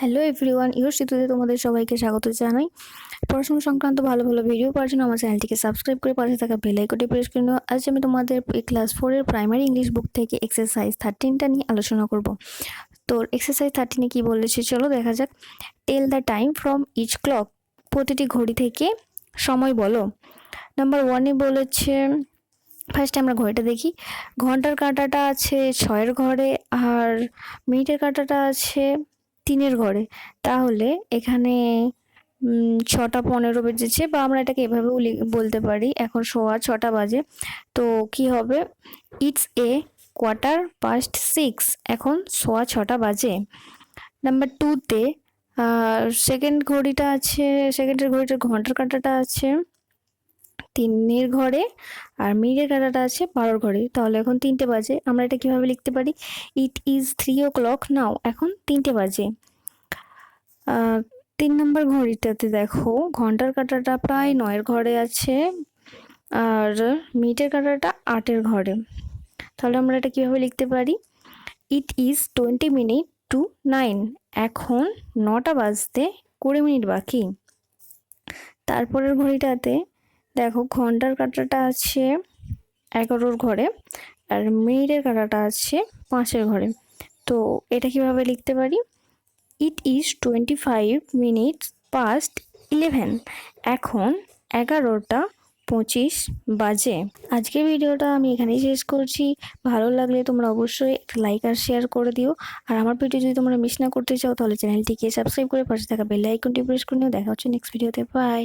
Hello everyone, your তোমাদের সবাইকে স্বাগত জানাই। পড়াশোনা সংক্রান্ত ভালো ভালো ভিডিও পাওয়ার জন্য আমার চ্যানেলটিকে সাবস্ক্রাইব করে পাশে থাকা বেল আইকনটি প্রেস করে নিও। আজ আমি তোমাদের ক্লাস 4 এর প্রাইমারি ইংলিশ বুক থেকে এক্সারসাইজ 13টা নিয়ে আলোচনা করব। তো এক্সারসাইজ 13 কি বলেছে চলো দেখা যাক। Tell the time from each clock, প্রতিটি ঘড়ি থেকে সময় বলো। নাম্বার 1 বলেছে, ফার্স্টে আমরা ঘড়িটা দেখি। ঘন্টার কাঁটাটা আছে 6-এর ঘরে আর মিনিটের কাঁটাটা আছে 3-এর ঘরে। তাহলে এখানে 6টা 15 বেজেছে, বা আমরা এটাকে এভাবেও বলতে পারি এখন 6:15 বাজে। তো কি হবে, ইটস এ 6:15, এখন 6:15 বাজে। নাম্বার 2-তে সেকেন্ড ঘড়িটা আছে, সেকেন্ডের ঘড়িটার ঘন্টার কাঁটাটা আছে 3-এর ঘরে আর মিনিটের কাঁটাটা আছে 12-র ঘরে। তাহলে এখন 3টে বাজে। আমরা এটা কিভাবে লিখতে পারি, ইট ইজ 3 o'clock নাও, এখন 3টে বাজে। 3 নম্বর ঘড়িটাতে দেখো ঘন্টার কাঁটাটা প্রায় 9-এর ঘরে আছে আর মিনিটের কাঁটাটা 8-এর ঘরে। তাহলে আমরা এটা কিভাবে লিখতে পারি, ইট ইজ 20 minutes to 9, এখন 9টা বাজতে 20 মিনিট বাকি। তারপরের ঘড়িটাতে দেখো ঘন্টার কাঁটাটা আছে 11-র ঘরে আর মিনিটের কাঁটাটা আছে 5-এর ঘরে। তো এটা কিভাবে লিখতে পারি, ইট ইজ 25 minutes past 11, এখন 11:25 বাজে। আজকের ভিডিওটা আমি এখানেই শেষ করছি। ভালো লাগলে তোমরা অবশ্যই একটা লাইক আর শেয়ার করে দিও। আর আমার ভিডিও যদি তোমরা মিস না করতে চাও তাহলে চ্যানেলটিকে সাবস্ক্রাইব করে পাশে থাকা বেল আইকনটি প্রেস করে নিও। দেখা হচ্ছে নেক্সট ভিডিওতে, বাই।